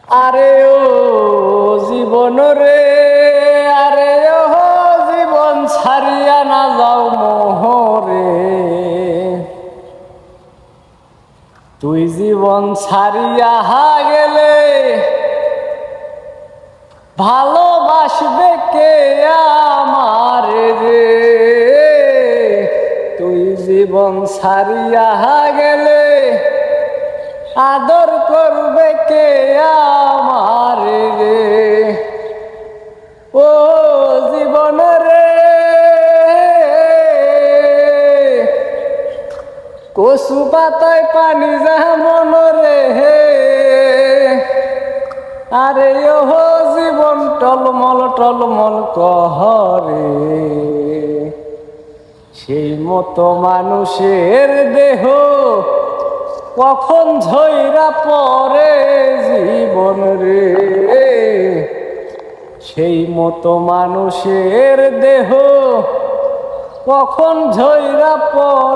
আরে ও জীবন রে, আরে ও জীবন ছাড়িয়া না যাও মোহরে। তুই জীবন ছাড়িয়া গেলে ভালোবাসবে কে আমার রে। তুই জীবন ছাড়িয়া গেলে আদর করবে কে আমার রে। ও জীবন রে, কচু পাতায় পানি যেমন রে, আরে ও জীবন টলমল টলমল কহরে। সেই মতো মানুষের দেহ কখন ঝইরা পড়ে জীবন রে। সেই মতো মানুষের দেহ কখন ঝইরা পড়ে